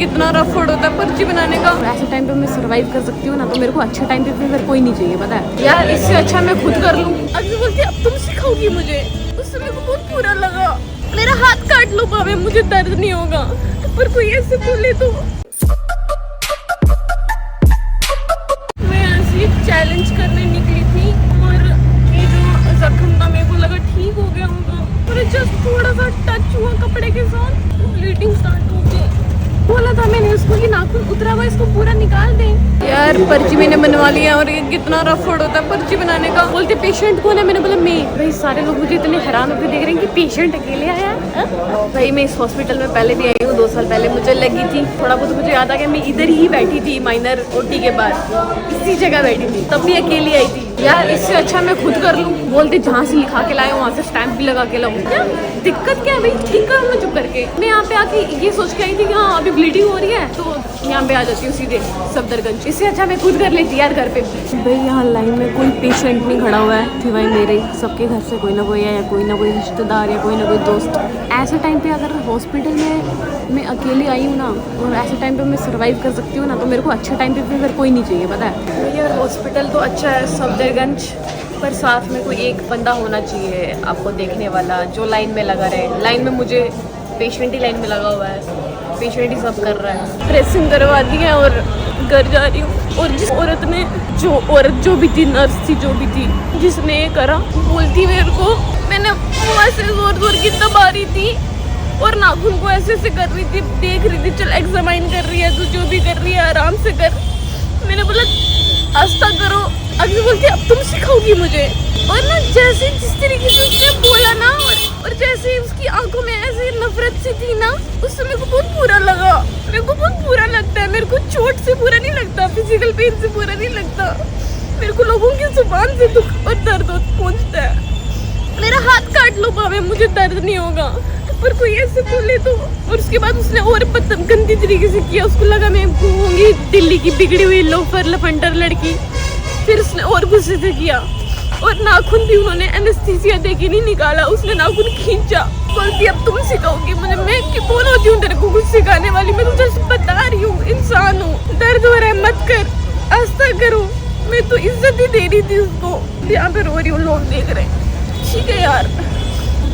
कितना rough word होता है पर्ची बनाने का। ऐसे टाइम पे मैं सर्वाइव कर सकती हूँ ना, तो मेरे को अच्छे टाइम पे फिर कोई नहीं चाहिए, पता है यार। इससे अच्छा मैं खुद कर लूँ। अभी बोलती अब तुम सिखाओगी मुझे, उससे मेरे को बहुत बुरा लगा। मेरा हाथ काट लो भावे, मुझे दर्द नहीं होगा, पर कोई ऐसे बोले तो। मैं ऐसी चैलेंज करने निकली थी और ये जो जख्म था मेरे को लगा ठीक हो गया होगा, और जस्ट थोड़ा सा टच हुआ कपड़े के साथ, ब्लीडिंग स्टार्ट हो गई। बोला था मैंने उसको कि नाखून उतरा हुआ इसको पूरा निकाल दे। यार पर्ची मैंने बनवा लिया, और ये कितना रफ वर्ड होता है पर्ची बनाने का। बोलते पेशेंट कौन है, मैंने बोला मैं। भाई सारे लोग मुझे इतने हैरान होकर देख रहे हैं कि पेशेंट अकेले आया है। भाई मैं इस हॉस्पिटल में पहले भी आई हूँ, 2 साल पहले मुझे लगी थी। थोड़ा बहुत मुझे याद आ गया, मैं इधर ही बैठी थी माइनर ओटी के बाद, इसी जगह बैठी थी, तब भी अकेली आई थी। यार इससे अच्छा मैं खुद कर लूँ। बोलते जहाँ से लिखा के लाए वहाँ से स्टैंप भी लगा के लाऊं। क्या दिक्कत क्या है भाई, ठीक कर मैं चुप करके। मैं यहाँ पे आके ये सोच के आई थी कि हाँ अभी ब्लीडिंग हो रही है, तो यहाँ पे आ जाती हूँ सीधे सफदरगंज। इससे अच्छा मैं खुद कर लेती यार घर पे। भाई यहाँ लाइन में कोई पेशेंट नहीं खड़ा हुआ है सिवाय मेरे, सबके घर से कोई ना कोई है, या कोई ना कोई रिश्तेदार या कोई ना कोई दोस्त। ऐसे टाइम पे अगर हॉस्पिटल में मैं अकेली आई हूँ ना, और ऐसे टाइम पे मैं सर्वाइव कर सकती हूँ ना, तो मेरे को अच्छे टाइम पे फिर कोई नहीं चाहिए, पता है यार। हॉस्पिटल तो अच्छा है सफदरगंज, पर साथ में कोई एक बंदा होना चाहिए आपको देखने वाला, जो लाइन में लगा रहे। लाइन में मुझे पेशेंट ही लाइन में लगा हुआ है, पेशेंट ही सब कर रहा है। ड्रेसिंग करवा दी है और घर जा रही हूँ। और जिस औरत ने, जो भी थी, नर्स थी जो भी थी, जिसने ये करा, बोलती मेरे को, मैंने वो ऐसे जोर जोर की दबा रही थी और नाखून को ऐसे ऐसे कर रही थी, देख रही थी, चल एग्जामाइन कर रही है, तू जो भी कर रही है आराम से कर। मैंने बोला आस्था करो। अभी बोलती अब तुम सिखाओगी मुझे। और ना जैसे जिस तरीके से उसने बोला ना, और जैसे उसकी आंखों में ऐसे नफरत सी थी ना, उससे मेरे को बहुत बुरा लगा। मेरे को बहुत बुरा लगता है, मेरे को चोट से बुरा नहीं लगता, फिजिकल पेन से बुरा नहीं लगता, मेरे को लोगों की जुबान से दुख और दर्द पहुंचता है। मेरा हाथ काट लो भावे, मुझे दर्द नहीं होगा, पर कोई ऐसे बोले तो। और उसके बाद उसने और गंदी तरीके से किया। उसको लगा मैं होंगी दिल्ली की बिगड़ी हुई लोफर लफंडर लड़की। फिर उसने और गुस्से से किया, और नाखून भी उन्होंने एनेस्थीसिया देके नहीं निकाला, उसने नाखून खींचा। बोलती अब तुम सिखाओगी मुझे। मैं कौन होती हूँ तेरे को कुछ सिखाने वाली? मैं तुझे बता रही हूँ, इंसान हूँ, दर्द हो रहा है मत कर, आस्था करो। मैं तो इज्जत ही दे रही थी उसको, यहाँ पे रो रही हूँ, लोग देख रहे हैं। ठीक है यार,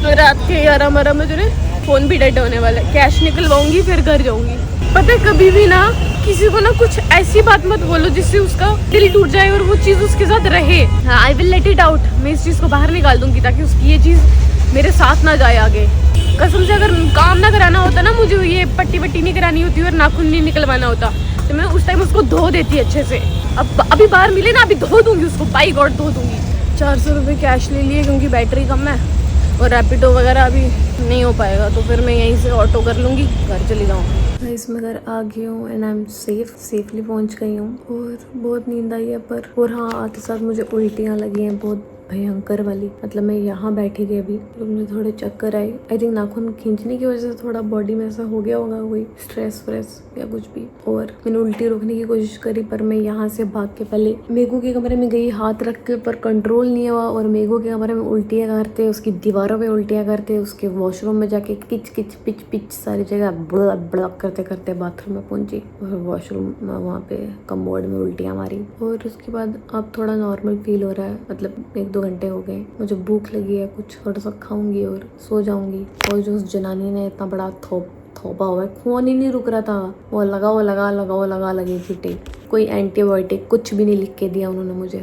तो रात के 11-12 बजे फोन भी डेड होने वाला है, कैश निकलवाऊंगी फिर घर जाऊंगी। पता है कभी भी ना किसी को ना कुछ ऐसी बात मत बोलो जिससे उसका दिल टूट जाए और वो चीज उसके साथ रहे। I will let it out, मैं इस चीज को बाहर निकाल दूंगी ताकि उसकी ये चीज मेरे साथ ना जाए आगे। कसम से अगर काम ना कराना होता ना, मुझे ये पट्टी वट्टी नहीं करानी होती और नाखून नहीं निकलवाना होता, तो मैं उस टाइम उसको धो देती अच्छे से। अब अभी बाहर मिले ना, अभी धो दूंगी उसको, बाई गॉड धो दूंगी। 400 रुपये कैश ले लिए क्योंकि बैटरी कम है, और रैपिडो वगैरह अभी नहीं हो पाएगा, तो फिर मैं यहीं से ऑटो कर लूँगी, घर चली जाऊँ। इसमें घर आ गई हूँ एंड आई एम सेफली पहुँच गई हूँ, और बहुत नींद आई है पर। और हाँ, आते साथ मुझे उल्टियाँ लगी हैं बहुत भयंकर वाली। मतलब मैं यहाँ बैठी थी अभी, तो मुझे थोड़े चक्कर आए। आई थिंक नाखून खींचने की वजह से थोड़ा बॉडी में ऐसा हो गया होगा, कोई स्ट्रेस व्रेस या कुछ भी। और मैंने उल्टी रोकने की कोशिश करी, पर मैं यहाँ से भाग के पहले मेघू के कमरे में गई, हाथ रख के, पर कंट्रोल नहीं हुआ, और मेघू के कमरे में उल्टियाँ करते, उसकी दीवारों पे उल्टियाँ करते, उसके वॉशरूम में जाके किच किच पिच पिच सारी जगह ब्लॉक करते करते बाथरूम में पहुंची, और वॉशरूम में वहाँ पे कमोड में उल्टियाँ मारी। और उसके बाद अब थोड़ा नॉर्मल फील हो रहा है, मतलब 1-2 घंटे हो गए। मुझे भूख लगी है, कुछ थोड़ा सा खाऊंगी और सो जाऊंगी। और जो उस जनानी ने इतना बड़ा थोपा हुआ है, खून ही नहीं रुक रहा था, वो लगा लगी थी टेप। कोई एंटीबायोटिक कुछ भी नहीं लिख के दिया उन्होंने मुझे।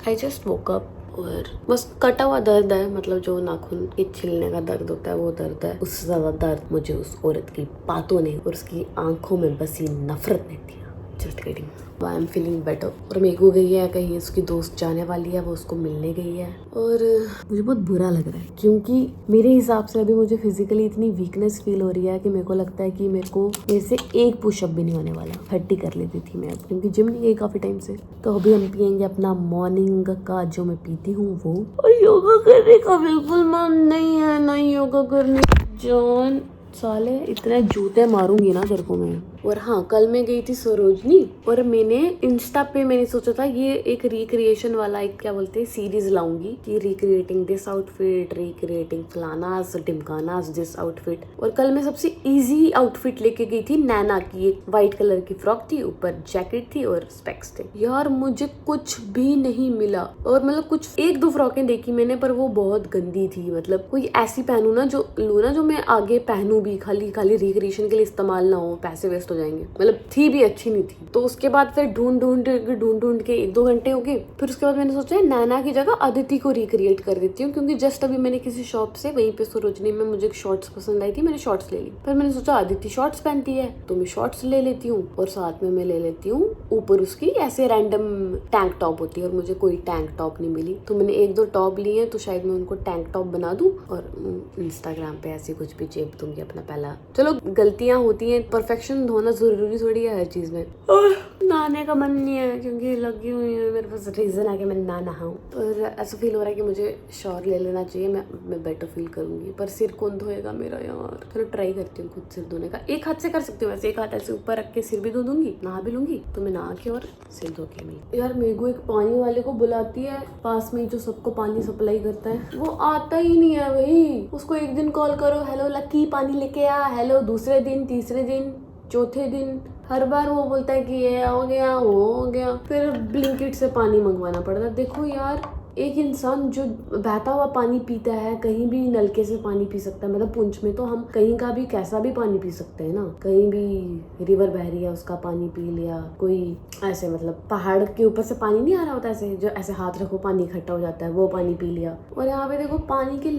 आई जस्ट वोक अप, और बस कटा हुआ दर्द है, मतलब जो नाखून के छिलने का दर्द होता है वो दर्द है। उससे ज्यादा दर्द मुझे उस औरत की बातों ने और उसकी आंखों में बसी नफरत ने दिया। Just kidding, I am feeling better. और मेघू गई है कहीं, उसकी दोस्त जाने वाली है, वो उसको मिलने गई है। और मुझे बहुत बुरा लग रहा है, क्योंकि मेरे हिसाब से अभी मुझे फिजिकली इतनी वीकनेस फील हो रही है कि मेरे को लगता है कि मेरे से एक पुशअप भी नहीं होने वाला। 30 कर लेती थी मैं, क्योंकि जिम नहीं गई काफी टाइम से। तो अभी हम पियेंगे अपना मॉर्निंग का जो मैं पीती हूँ वो। और योगा करने का बिल्कुल मन नहीं है, नहीं योगा करने। जॉन साले इतने जूते मारूंगी ना तेरे को मैं। और हाँ, कल मैं गई थी सरोजनी और मैंने इंस्टा पे मैंने सोचा था ये एक रिक्रिएशन वाला एक क्या बोलते हैं सीरीज लाऊंगी कि रिक्रिएटिंग दिस आउटफिट, रिक्रिएटिंग फलानास ढिमकानास दिस आउटफिट। और कल मैं सबसे इजी आउटफिट लेके गई थी नैना की। एक व्हाइट कलर की फ्रॉक थी, ऊपर जैकेट थी और स्पेक्स थे। यार मुझे कुछ भी नहीं मिला। और मतलब कुछ एक दो फ्रॉकें देखी मैंने पर वो बहुत गंदी थी। मतलब कोई ऐसी पहनू ना जो मैं आगे पहनू भी, खाली खाली रिक्रिएशन के लिए इस्तेमाल ना हो, पैसे वेस्ट हो जाएंगे। मतलब थी भी अच्छी नहीं थी। तो उसके बाद फिर ढूंढ के 1-2 घंटे हो गए। फिर उसके बाद मैंने सोचा नैना की जगह अदिति को रिक्रिएट कर देती हूँ, क्योंकि जस्ट अभी मैंने किसी शॉप से वहीं पे सरोजनी में मुझे शॉर्ट्स पसंद आई थी, मैंने शॉर्ट्स ले ली। फिर मैंने सोचा अदिति शॉर्ट्स पहनती है तो मैं शॉर्ट्स ले लेती हूँ और साथ में मैं ले लेती हूँ ऊपर उसकी ऐसे रैंडम टैंक टॉप होती है। और मुझे कोई टैंक टॉप नहीं मिली तो मैंने 1-2 टॉप लिए हैं, तो शायद मैं उनको टैंक टॉप बना दूं और इंस्टाग्राम पे ऐसे कुछ भी चेप दूंगी अपना पहला। चलो गलतियां होती हैं, परफेक्शन होना जरूरी थोड़ी है हर चीज में। और नहाने का मन नहीं है क्योंकि लगी हुई है, मेरे पास रीजन है कि मैं ना नहाऊं। और ऐसा फील हो रहा है कि मुझे शॉवर ले लेना चाहिए, मैं बेटर फील करूंगी। पर सिर कौन धोएगा मेरा यार। चलो ट्राई करती हूँ खुद सिर धोने का। एक हाथ से कर सकती हूँ वैसे, एक हाथ ऐसे ऊपर रख के सिर भी धो दूंगी, नहा भी लूंगी। तो मैं नहा के और सिर धो के नहीं। यार मेरे को एक पानी वाले को बुलाती है पास में जो सबको पानी सप्लाई करता है, वो आता ही नहीं है भाई। उसको एक दिन कॉल करो, हेलो लकी पानी लेके आ, हेलो दूसरे दिन, तीसरे दिन, चौथे दिन, हर बार वो बोलता है कि ये हो गया वो हो गया। फिर ब्लिंकिट से पानी मंगवाना पड़ता है। देखो यार, एक इंसान जो बहता हुआ पानी पीता है, कहीं भी नलके से पानी पी सकता है। मतलब पुंछ में तो हम कहीं का भी कैसा भी पानी पी सकते हैं ना। कहीं भी रिवर बह रही है उसका पानी पी लिया, कोई ऐसे मतलब पहाड़ के ऊपर से पानी नहीं आ रहा होता ऐसे, जो ऐसे हाथ रखो पानी इकट्ठा हो जाता है, वो पानी पी लिया। और यहाँ पे देखो पानी के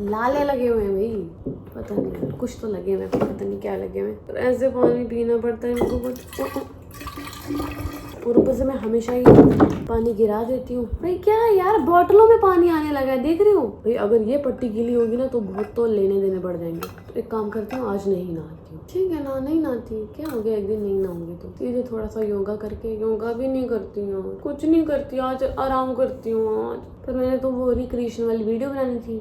लाले लगे हुए हैं भाई, पता नहीं कुछ तो लगे हुए, पता नहीं क्या लगे हुए। ऐसे पानी पीना पड़ता है मेरे को। और ऊपर से मैं हमेशा ही पानी गिरा देती हूँ भाई। क्या है यार, बोतलों में पानी आने लगा है, देख रही हूँ भाई। अगर ये पट्टी गीली होगी ना तो बहुत तो लेने देने पड़ जाएंगे। तो एक काम करती हूँ, आज नहीं नहाती हूँ। ठीक है ना, नहीं नहाती, क्या हो गया, एक दिन नहीं नहाऊंगी तो सीधे थोड़ा सा योगा करके। योगा भी नहीं करती हूँ, कुछ नहीं करती, आज आराम करती हूँ। आज पर मैंने तो वो रिक्रिएशन वाली वीडियो बनानी थी,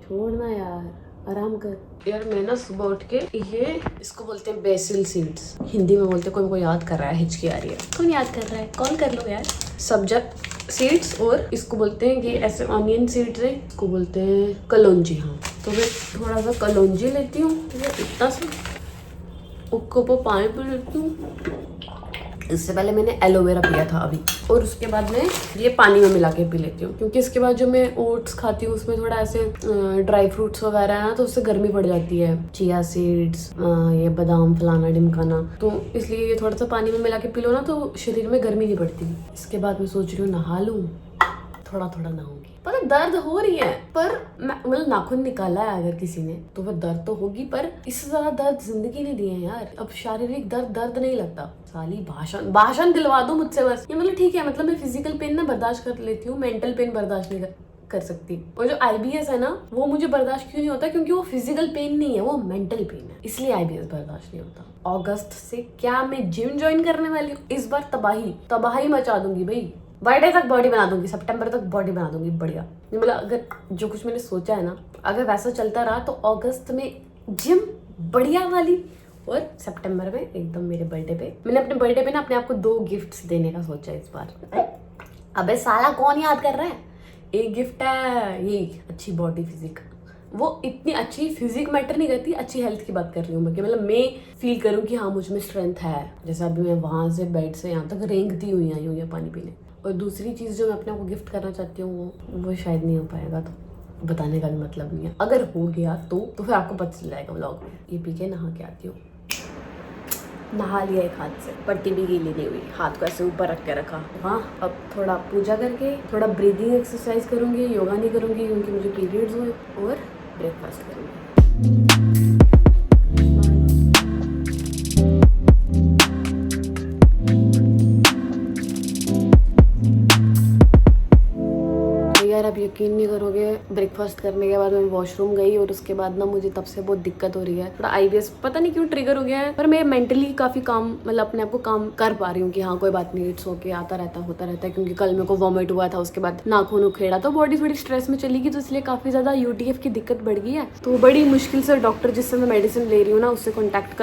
छोड़ना यार, आराम कर। यार मैं ना सुबह उठ के ये इसको बोलते हैं बेसिल सीड्स, हिंदी में बोलते हैं। कोई याद कर रहा है, हिचकी आ रही है, कौन याद कर रहा है, कॉल कर लो यार। सब्जा सीड्स, और इसको बोलते हैं कि ऐसे ऑनियन सीड्स है, इसको बोलते हैं कलौंजी। हाँ, तो मैं थोड़ा सा कलौंजी लेती हूँ, इतना सा उसको पानी पी लेती हूँ। इससे पहले मैंने एलोवेरा पिया था अभी, और उसके बाद मैं ये पानी में मिला के पी लेती हूँ। क्योंकि इसके बाद जो मैं ओट्स खाती हूँ उसमें थोड़ा ऐसे ड्राई फ्रूट्स वगैरह है ना, तो उससे गर्मी पड़ जाती है। चिया सीड्स, ये बादाम फलाना ढिमकाना, तो इसलिए ये थोड़ा सा पानी में मिला के पी लो ना तो शरीर में गर्मी नहीं पड़ती। इसके बाद मैं सोच रही हूँ नहा लूँ, थोड़ा थोड़ा नहाऊंगी। पता दर्द हो रही है, पर मतलब नाखून निकाला है अगर किसी ने तो वो दर्द तो होगी, पर इससे ज्यादा दर्द जिंदगी ने दिए हैं यार। अब शारीरिक दर्द नहीं लगता। साली भाषण दिलवा दो मुझसे बस। ये मतलब ठीक है, मतलब मैं फिजिकल पेन ना बर्दाश्त कर लेती हूँ, मेंटल पेन बर्दाश्त नहीं कर सकती। और जो IBS है ना, वो मुझे बर्दाश्त क्यों नहीं होता, क्योंकि वो फिजिकल पेन नहीं है, वो मेंटल पेन है, इसलिए IBS बर्दाश्त नहीं होता। अगस्त से क्या मैं जिम ज्वाइन करने वाली हूँ, इस बार तबाही मचा दूंगी भाई। बर्थडे तक बॉडी बना दूंगी, सितंबर तक बॉडी बना दूंगी बढ़िया। मतलब अगर जो कुछ मैंने सोचा है ना, अगर वैसा चलता रहा तो अगस्त में जिम बढ़िया वाली, और सितंबर में एकदम मेरे बर्थडे पे। मैंने अपने बर्थडे पे ना अपने आप को 2 गिफ्ट्स देने का सोचा इस बार। अबे साला कौन याद कर रहा है। एक गिफ्ट है ये अच्छी बॉडी फिजिक, वो इतनी अच्छी फिजिक मैटर नहीं करती, अच्छी हेल्थ की बात कर रही हूँ मैं, कि मतलब मैं फील करूँ कि हाँ मुझ में स्ट्रेंथ है। जैसे अभी मैं वहां से बेड से यहाँ तक रेंगती हुई आई हूँ ये पानी पीने। और दूसरी चीज़ जो मैं अपने को गिफ्ट करना चाहती हूँ वो शायद नहीं हो पाएगा, तो बताने का भी मतलब नहीं है। अगर हो गया तो फिर आपको पता चल जाएगा व्लॉग में। ये पी के नहा के आती हूँ। नहा लिया एक हाथ से, पट्टी भी गीली नहीं हुई, हाथ को ऐसे ऊपर रख के रखा। हाँ, अब थोड़ा पूजा करके थोड़ा ब्रीदिंग एक्सरसाइज करूँगी, योगा नहीं करूँगी क्योंकि मुझे पीरियड्स हुए, और ब्रेकफास्ट करूँगी। यार आप यकीन नहीं करोगे, ब्रेकफास्ट करने के बाद मैं वॉशरूम गई और उसके बाद ना मुझे तब से बहुत दिक्कत हो रही है। थोड़ा IBS पता नहीं क्यों ट्रिगर हो गया है, पर मैं मेंटली काफी काम, मतलब अपने आप को काम कर पा रही हूँ कि हाँ कोई बात नहीं, इट्स ओके, होता रहता है। क्योंकि कल मेरे को वॉमिट हुआ था, उसके बाद नाखून उखेड़ा, तो बॉडी थोड़ी स्ट्रेस में चली गई, तो इसलिए काफी ज्यादा UTF की दिक्कत बढ़ गई है। तो बड़ी मुश्किल से डॉक्टर जिससे मैं मेडिसिन ले रही हूँ ना, उससे कॉन्टैक्ट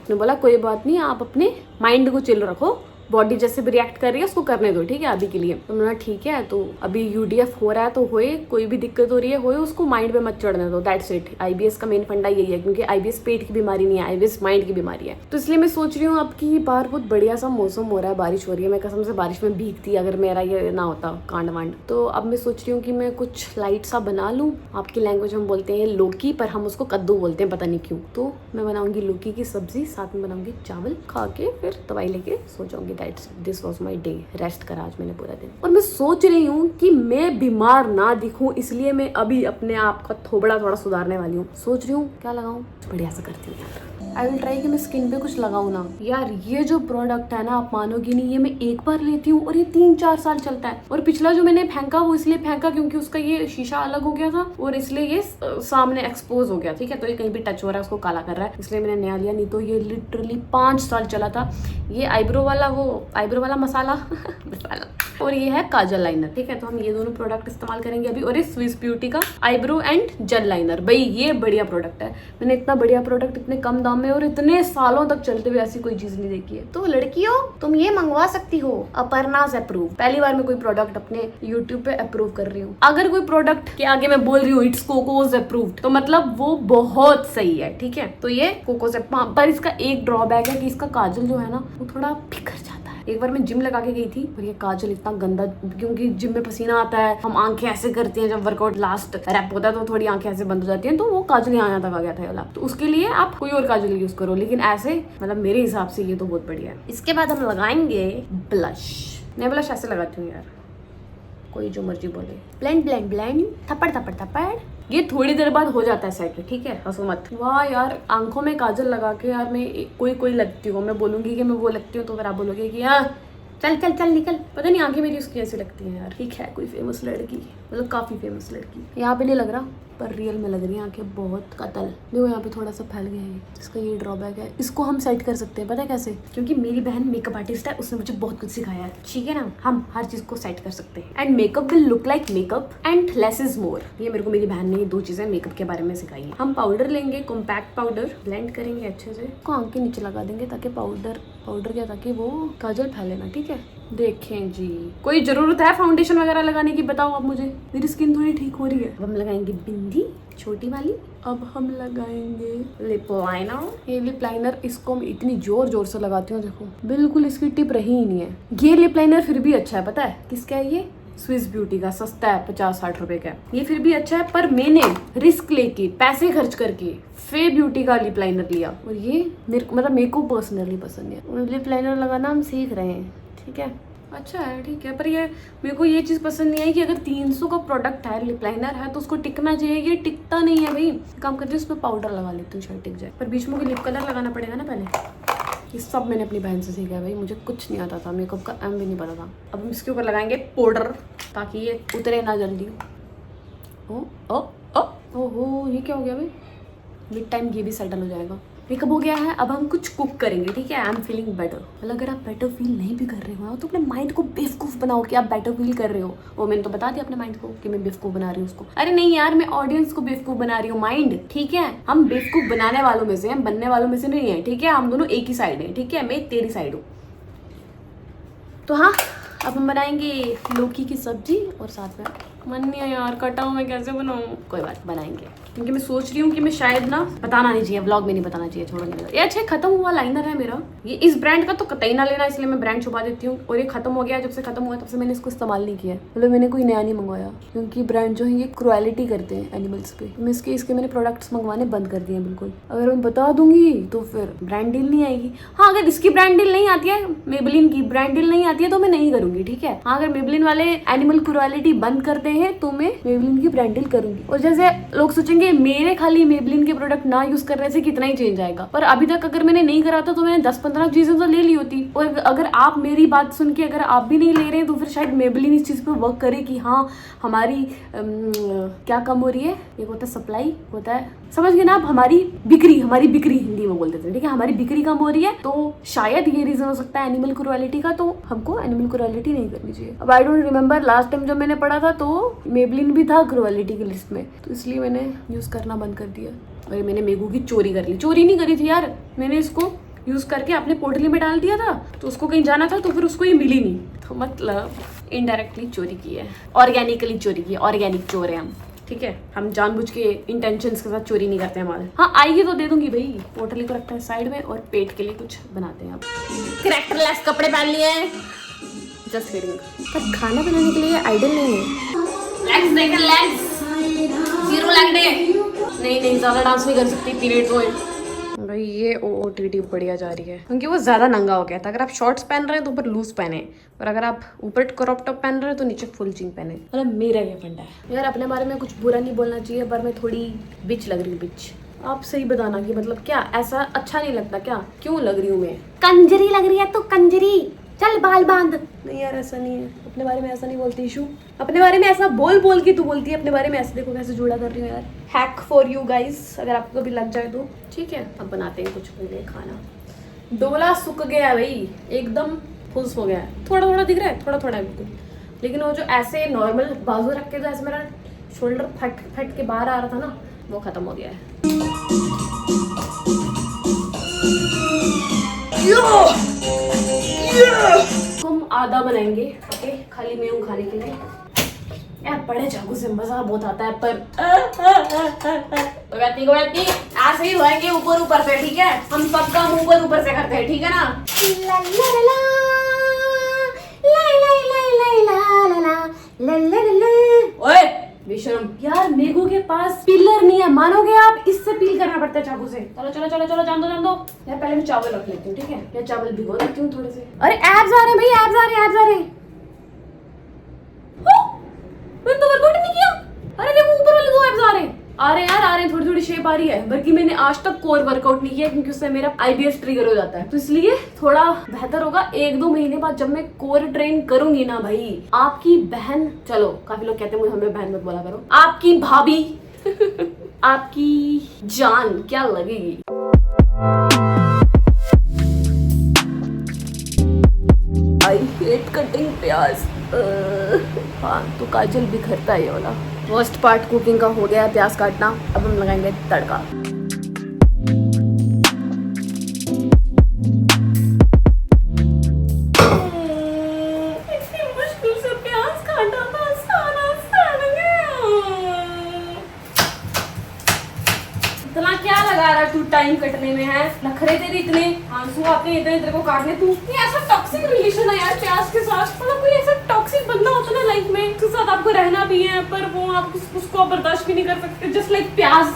उसने बोला कोई बात नहीं, आप अपने माइंड को चिल रखो, बॉडी जैसे भी रिएक्ट कर रही है उसको करने दो, ठीक है अभी के लिए। तो मैंने ठीक है, तो अभी यूडीएफ हो रहा है तो होए, कोई भी दिक्कत हो रही है होए, उसको माइंड पे मत चढ़ने दो, दैट्स इट। आईबीएस का मेन फंडा यही है, क्योंकि आईबीएस पेट की बीमारी नहीं है, आईबीएस माइंड की बीमारी है। तो इसलिए मैं सोच रही हूँ अब की बार बहुत बढ़िया सा मौसम हो रहा है, बारिश हो रही है, मैं कसम से बारिश में भीगती अगर मेरा ये ना होता कांड वांड। तो अब मैं सोच रही हूँ कि मैं कुछ लाइट सा बना लूँ। आपकी लैंग्वेज में बोलते हैं लौकी, पर हम उसको कद्दू बोलते हैं, पता नहीं क्यों। तो मैं बनाऊंगी लौकी की सब्जी, साथ में बनाऊंगी चावल, खा के फिर दवाई लेके सो जाऊंगी। That's this was my day. Rest करा आज मैंने पूरा दिन। और मैं सोच रही हूँ कि मैं बीमार ना दिखूं, इसलिए मैं अभी अपने आप का थोबड़ा थोड़ा सुधारने वाली हूँ। सोच रही हूँ क्या लगाऊं, बढ़िया सा करती हूँ यार। आई विल ट्राई कि मैं स्किन पे कुछ लगाऊं ना। यार ये जो प्रोडक्ट है ना, आप मानोगी नहीं, ये मैं एक बार लेती हूँ और ये 3-4 साल चलता है। और पिछला जो मैंने फेंका वो इसलिए फेंका क्योंकि उसका ये शीशा अलग हो गया था और इसलिए ये सामने एक्सपोज हो गया, ठीक है। तो ये कहीं भी टच हो रहा है उसको काला कर रहा है, इसलिए मैंने नया लिया। नहीं तो ये लिटरली 5 साल चला था। ये आईब्रो वाला मसाला और ये है काजल लाइनर, ठीक है। तो हम ये दोनों प्रोडक्ट इस्तेमाल करेंगे अभी। और ये स्विस ब्यूटी का आईब्रो एंड जेल लाइनर, भाई ये बढ़िया प्रोडक्ट है। मैंने इतना बढ़िया प्रोडक्ट इतने कम दाम में और इतने सालों तक चलते हुए ऐसी कोई चीज नहीं देखी है। तो लड़कियों तुम ये मंगवा सकती हो, अपर्नास अप्रूव। पहली बार मैं कोई प्रोडक्ट अपने यूट्यूब पे अप्रूव कर रही हूँ। अगर कोई प्रोडक्ट के आगे मैं बोल रही हूँ इट्स कोकोज अप्रूव्ड, तो मतलब वो बहुत सही है, ठीक है। तो ये कोकोज, पर इसका एक ड्रॉबैक है कि इसका काजल जो है ना वो थोड़ा बिखर जाता है। एक बार मैं जिम लगा के गई थी और ये काजल इतना गंदा, क्योंकि जिम में पसीना आता है, हम आंखें ऐसे करते हैं, जब वर्कआउट लास्ट रैप होता है तो थोड़ी आंखें ऐसे बंद हो जाती हैं, तो वो काजल यहाँ तक आ गया था वाला। तो उसके लिए आप कोई और काजल यूज करो, लेकिन ऐसे मतलब मेरे हिसाब से ये तो बहुत बढ़िया है। इसके बाद हम लगाएंगे ब्लश। मैं ब्लश ऐसे लगाती हूँ यार, कोई जो मर्जी बोले। ब्लेंड ब्लेंड ब्लेंड, थप्पड़ थप्पड़ थप्पड़। ये थोड़ी देर बाद हो जाता है सेट, ठीक है, हंसो मत। वाह यार, आंखों में काजल लगा के यार मैं कोई लगती हूँ। मैं बोलूंगी कि मैं वो लगती हूँ तो फिर आप बोलोगे कि हाँ चल चल चल निकल। पता नहीं आंखें मेरी उसकी ऐसी लगती हैं यार, ठीक है, कोई फेमस लड़की, मतलब काफी फेमस लड़की। यहाँ पे नहीं लग रहा पर रियल में लग रही है आंखें बहुत कतल। देखो यहाँ पे थोड़ा सा फैल गया है, इसका ये ड्रॉबैक है। इसको हम सेट कर सकते हैं, पता है कैसे? क्योंकि मेरी बहन मेकअप आर्टिस्ट है, उसने मुझे बहुत कुछ सिखाया है, ठीक है ना। हम हर चीज को सेट कर सकते हैं and makeup will look like makeup and less is more. ये मेरे को मेरी बहन ने 2 चीजें मेकअप के बारे में सिखाई है। हम पाउडर लेंगे, कॉम्पैक्ट पाउडर, ब्लेंड करेंगे अच्छे से, इसको आंख के नीचे लगा देंगे ताकि पाउडर क्या, ताकि वो काजल फैले ना, ठीक है। देखें जी, कोई जरूरत है फाउंडेशन वगैरह लगाने की? बताओ आप मुझे, मेरी स्किन थोड़ी ठीक हो रही है। अब हम लगाएंगे बिंदी छोटी वाली। अब हम लगाएंगे लिप लाइनर। ये लिप लाइनर, इसको मैं इतनी जोर से लगाती हूँ, देखो बिल्कुल इसकी टिप रही ही नहीं है। ये लिप लाइनर फिर भी अच्छा है, पता है किसका है? ये स्विस ब्यूटी का, सस्ता है, 50-60 रुपए का। ये फिर भी अच्छा है, पर मैंने रिस्क लेके पैसे खर्च करके फे ब्यूटी का लिप लाइनर लिया और ये मेरे को पर्सनली पसंद है। लिप लाइनर लगाना हम सीख रहे हैं, ठीक है, अच्छा है, ठीक है। पर ये मेरे को ये चीज़ पसंद नहीं आई कि अगर 300 का प्रोडक्ट है, लिप लाइनर है, तो उसको टिकना चाहिए। ये टिकता नहीं है भाई। काम करती हूँ उसमें पाउडर लगा लेती हूँ, शायद टिक जाए। पर बीच में कोई लिप कलर लगाना पड़ेगा ना पहले। ये सब मैंने अपनी बहन से सीखा है भाई, मुझे कुछ नहीं आता था, मेकअप का एम भी नहीं पता था। अब हम इसके ऊपर लगाएंगे पाउडर ताकि ये उतरे ना जल्दी। ओहो, ये क्या हो गया भाई? मिड टाइम ये भी सेटल हो जाएगा। मेकअप हो गया है, अब हम कुछ कुक करेंगे, ठीक है। I am feeling better. मतलब अगर आप बेटर फील नहीं भी कर रहे हो तो अपने माइंड को बेवकूफ बनाओ कि आप बेटर फील कर रहे हो। वो मैंने तो बता दिया अपने माइंड को कि मैं बेवकूफ बना रही हूँ उसको। अरे नहीं यार, मैं ऑडियंस को बेवकूफ बना रही हूँ, माइंड, ठीक है। हम बेवकूफ बनाने वालों में से, हम बनने वालों में से नहीं है, ठीक है। हम दोनों एक ही साइड है, ठीक है। मैं तेरी साइड हूँ। तो हाँ, अब हम बनाएंगे लौकी की सब्जी और साथ में मन नहीं है यार, कटा हुआ मैं कैसे बनाऊं? कोई बात, बनाएंगे। क्योंकि मैं सोच रही हूँ कि मैं शायद ना, बताना नहीं चाहिए, व्लॉग में नहीं बताना चाहिए, छोड़ो नहीं। ये अच्छा खत्म हुआ लाइनर है मेरा। ये इस ब्रांड का तो कतई ना लेना, इसलिए मैं ब्रांड छुपा देती हूँ। और ये खत्म हो गया, जब से खत्म हुआ तब से मैंने इसको इस्तेमाल नहीं किया। मतलब मैंने कोई नया नहीं मंगवाया, क्योंकि ब्रांड जो है ये क्रुएलिटी करते हैं एनिमल्स पे। मैं इसके मैंने प्रोडक्ट्स मंगवाने बंद कर दिए बिल्कुल। अगर मैं बता दूंगी तो फिर ब्रांड डील नहीं आएगी। हाँ, अगर इसकी ब्रांड डील नहीं आती है, मेबलिन की ब्रांड डील नहीं आती है, तो मैं नहीं करूंगी, ठीक है। हाँ, अगर मेबलिन वाले एनिमल क्रुएलिटी बंद करते हैं तो मैं मेबलिन की ब्रांड डील करूंगी। और जैसे लोग सोचेंगे मेरे खाली मेबलिन के प्रोडक्ट ना यूज करने से कितना ही चेंज आएगा, पर अभी तक अगर मैंने नहीं करा था तो मैंने 10-15 चीजें तो ले ली होती। और अगर आप मेरी बात सुन के अगर आप भी नहीं ले रहे हैं तो फिर शायद मेबलिन इस चीज पे वर्क करे कि हाँ हमारी क्या कम हो रही है। एक होता है सप्लाई, होता है, समझ गए ना आप, हमारी बिक्री हिंदी में बोल देते हैं, ठीक है। हमारी बिक्री कम हो रही है, तो शायद ये रीजन हो सकता है एनिमल क्रुएलिटी का। तो हमको एनिमल क्रुएलिटी नहीं करनी चाहिए। अब I don't remember last time जब मैंने पढ़ा था तो मेबलिन भी था क्रुएलिटी की लिस्ट में, तो इसलिए मैंने यूज करना बंद कर दिया। और मैंने मेगू की चोरी कर ली। चोरी नहीं करी थी यार, मैंने इसको यूज़ करके अपने पोटली में डाल दिया था, तो उसको कहीं जाना था तो फिर उसको ये मिली नहीं, तो मतलब इनडायरेक्टली चोरी की है, ऑर्गेनिकली चोरी की है, ऑर्गेनिक चोर है हम, ठीक है। हम जानबूझ के इंटेंशंस के साथ चोरी नहीं करते हमारे। हाँ आइए तो दे दूंगी भाई। पोटली को रखते हैं साइड में और पेट के लिए कुछ बनाते हैं। अब कैरेक्टरलेस कपड़े पहन लिए हैं, जस्ट किडिंग। पर खाना बनाने के लिए आइडल नहीं है। लेग्स देखें, लेग्स 0 लेग डे। नहीं ज़्यादा डांस नहीं कर सकती पीरियड में भाई। ये OOTD बढ़िया जा रही है क्योंकि वो ज़्यादा नंगा हो गया था। अगर आप शॉर्ट्स पहन रहे हैं तो ऊपर लूज पहने, और अगर आप ऊपर क्रॉप टॉप पहन रहे हैं तो नीचे फुल जीन पहने। मतलब मेरा ये फंडा है यार। अपने बारे में कुछ बुरा नहीं बोलना चाहिए, पर मैं थोड़ी बिच लग रही हूँ, बिच। आप सही बताना कि मतलब क्या ऐसा अच्छा नहीं लगता क्या? क्यों लग रही हूँ मैं? कंजरी लग रही है तो कंजरी, चल बाल बांध। नहीं यार ऐसा नहीं है, अपने बारे में ऐसा नहीं बोलती इशू। अपने बारे में ऐसा बोल के तू बोलती है अपने बारे में ऐसे। देखो कैसे जुड़ा कर रही हूँ यार। हैक फॉर यू गाइस, अगर आपको कभी लग जाए तो ठीक है। अब बनाते हैं कुछ पहले खाना। डोला सूख गया है भाई, एकदम फुस हो गया है। थोड़ा थोड़ा दिख रहा है, थोड़ा थोड़ा बिल्कुल, लेकिन वो जो ऐसे नॉर्मल बाजू रख के जो ऐसे मेरा शोल्डर फट के बाहर आ रहा था ना, वो खत्म हो गया है। हम आधा बनाएंगे, ओके? खाली मैं हूँ खाने के लिए। यार बड़े चाकू से मजा बहुत आता है, पर को ऐसे ही होएंगे ऊपर से, ठीक है? हम सबका मुंह ऊपर से करते हैं, ठीक है ना? ओए बेशरम यार, मेघू के पास पिलर नहीं है, मानोगे आप? इससे पील करना पड़ता है चाकू से। चलो जान दो यार। पहले मैं चावल रख लेती हूँ, ठीक है? या चावल भिगो देती हूँ थोड़े से। अरे एब्स आ रहे हैं भाई, एब्स आ रहे हैं। मैंने तो वर्कआउट नहीं किया। अरे देखो ऊपर वाले 2 एब्स आ रहे हैं। आ रहे हैं, थोड़ी शेप आ रही है। बल्कि मैंने आज तक कोर वर्कआउट नहीं किया क्योंकि उससे मेरा IBS ट्रिगर हो जाता है, तो इसलिए थोड़ा बेहतर होगा 1-2 महीने बाद जब मैं कोर ट्रेन करूंगी ना भाई। आपकी बहन, चलो काफी लोग कहते हैं हमें बहन मत बोला करो, आपकी भाभी आपकी जान क्या लगेगी। आई हेट कटिंग प्याज। हाँ तो काजल बिखरता है ये वाला। फर्स्ट पार्ट कुकिंग का हो गया, प्याज काटना। अब हम लगाएंगे तड़का। इतनी मुश्किल से प्याज काटा था, सारा सड़ गया। इतना क्या लगा रहा तू टाइम कटने में है? नखरे तेरे इतने, आंसू आते हैं इतने तेरे को काटने। तू ये ऐसा टॉक्सिक रिलेशन है यार प्याज के साथ। मतलब कोई ऐसा टॉक्सिक बंदा होता है ना लाइफ में, उसके साथ आपको रहना भी है पर वो आप उसको बर्दाश्त भी नहीं कर सकते। जस्ट लाइक प्याज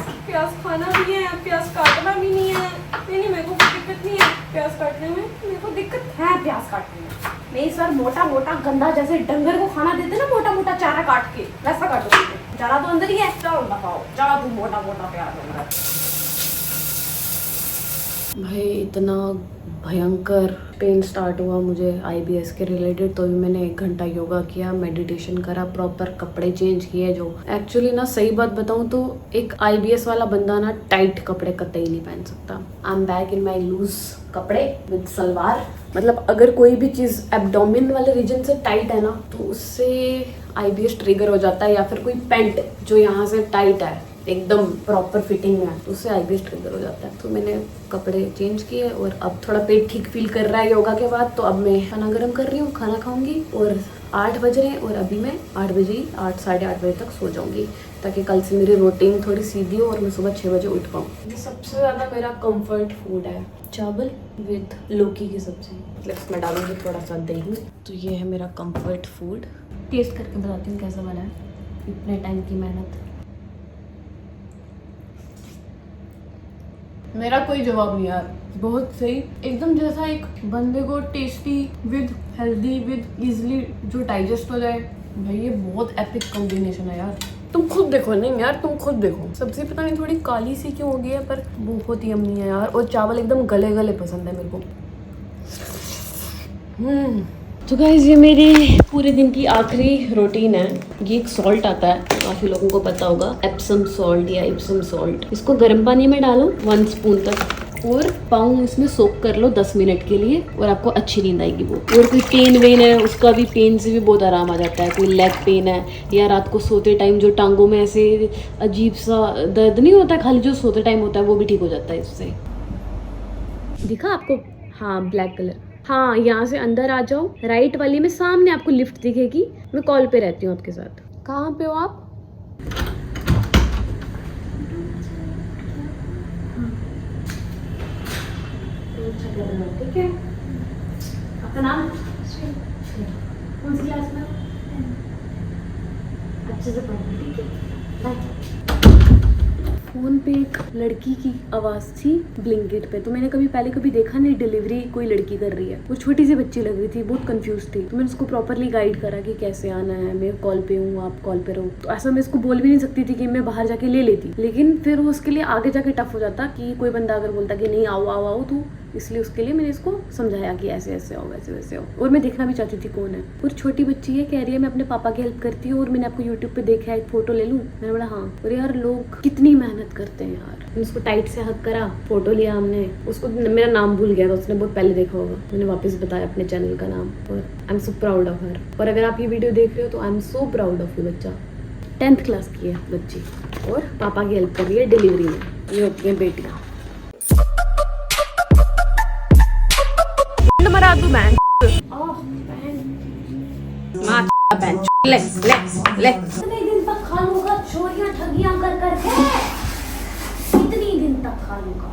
खाना भी है, प्याज काटना भी नहीं है। नहीं मेरे को कोई दिक्कत नहीं है प्याज काटने में, मेरे को दिक्कत है प्याज काटने में। नहीं सर, मोटा गंदा जैसे डंगर को खाना देते ना, मोटा चारा काट के, वैसा काटो। चारा तो अंदर ही है, चलो बताओ चारा तू मोटा प्याज अंदर। भाई इतना भयंकर पेन स्टार्ट हुआ मुझे IBS के रिलेटेड, तो भी मैंने 1 घंटा योगा किया, मेडिटेशन करा, प्रॉपर कपड़े चेंज किए। जो एक्चुअली ना सही बात बताऊं तो एक IBS वाला बंदा ना टाइट कपड़े कतई नहीं पहन सकता। I am back in my loose कपड़े विद सलवार। मतलब अगर कोई भी चीज़ एब्डोमिन वाले रीजन से टाइट है ना, तो उससे IBS ट्रिगर हो जाता है। या फिर कोई पैंट जो यहाँ से टाइट है एकदम प्रॉपर फिटिंग में, तो उससे IBS ट्रिगर हो जाता है। तो मैंने कपड़े चेंज किए और अब थोड़ा पेट ठीक फील कर रहा है योगा के बाद। तो अब मैं खाना गर्म कर रही हूँ, खाना खाऊंगी। और 8 बज रहे हैं और अभी मैं 8 बजे 8-8:30 बजे तक सो जाऊंगी, ताकि कल से मेरी रूटीन थोड़ी सीधी हो और मैं सुबह 6 बजे उठ पाऊँ। ये सबसे ज़्यादा मेरा कंफर्ट फूड है, चावल विद लौकी की सब्जी। मतलब इसमें डालूंगी थोड़ा सा दही। तो ये है मेरा कंफर्ट फूड। टेस्ट करके बताती हूँ कैसा बना है, इतने टाइम की मेहनत। मेरा कोई जवाब नहीं यार, बहुत सही एकदम, जैसा एक बंदे को tasty with healthy with easily जो डाइजेस्ट हो जाए। भाई ये बहुत एपिक कॉम्बिनेशन है यार। तुम खुद देखो, नहीं यार तुम खुद देखो। सब्जी पता नहीं थोड़ी काली सी क्यों हो गई है, पर बहुत ही यम्मी है यार। और चावल एकदम गले गले पसंद है मेरे को। तो गाइस ये मेरी पूरे दिन की आखिरी रूटीन है। ये एक सॉल्ट आता है, काफ़ी लोगों को पता होगा, एप्सम सॉल्ट या इप्सम सॉल्ट। इसको गर्म पानी में डालो 1 स्पून तक और पाँव इसमें सोक कर लो 10 मिनट के लिए, और आपको अच्छी नींद आएगी वो। और कोई पेन वेन है उसका भी, पेन से भी बहुत आराम आ जाता है। कोई लेग पेन है या रात को सोते टाइम जो टांगों में ऐसे अजीब सा दर्द नहीं होता, खाली जो सोते टाइम होता है, वो भी ठीक हो जाता है इससे। दिखा आपको? हाँ ब्लैक कलर। हाँ यहाँ से अंदर आ जाओ, राइट वाली में सामने आपको लिफ्ट दिखेगी। मैं कॉल पे रहती हूँ आपके साथ। कहाँ पे हो आप? ठीक है, आपका नाम? कौन सी क्लास में? अच्छे से पढ़ना, ठीक है, बाय। फोन पे एक लड़की की आवाज़ थी ब्लिंकिट पे, तो मैंने कभी कभी देखा नहीं डिलीवरी कोई लड़की कर रही है। वो छोटी सी बच्ची लग रही थी, बहुत कंफ्यूज थी, तो मैंने उसको प्रॉपरली गाइड करा कि कैसे आना है, मैं कॉल पे हूँ, आप कॉल पे रहो। तो ऐसा मैं इसको बोल भी नहीं सकती थी कि मैं बाहर जाके ले लेती, लेकिन फिर वो उसके लिए आगे जाके टफ हो जाता कि कोई बंदा अगर बोलता कि नहीं आओ आओ आओ, तो इसलिए उसके लिए मैंने इसको समझाया कि ऐसे ऐसे आओ, वैसे वैसे आओ। और मैं देखना भी चाहती थी कौन है। और छोटी बच्ची है, कह रही है मैं अपने पापा की हेल्प करती हूँ और मैंने आपको यूट्यूब पे देखा है, एक फोटो ले लूँ। मैंने बोला हाँ। और यार लोग कितनी मेहनत करते हैं यार। मैंने उसको टाइट से हक करा, फोटो लिया हमने। उसको मेरा नाम भूल गया था, उसने बहुत पहले देखा होगा, मैंने वापस बताया अपने चैनल का नाम। और I am so proud of her. और अगर आप ये वीडियो देख रहे हो तो I am so proud of you. बच्चा 10th क्लास की है बच्ची और पापा की हेल्प कर रही है डिलीवरी में। ये होती है बेटियाँ। मरा तू बैंड ले ले ले। कितने दिन तक खा लूंगा चोरियां ठगियां कर करके? कितनी दिन तक खा लूंगा?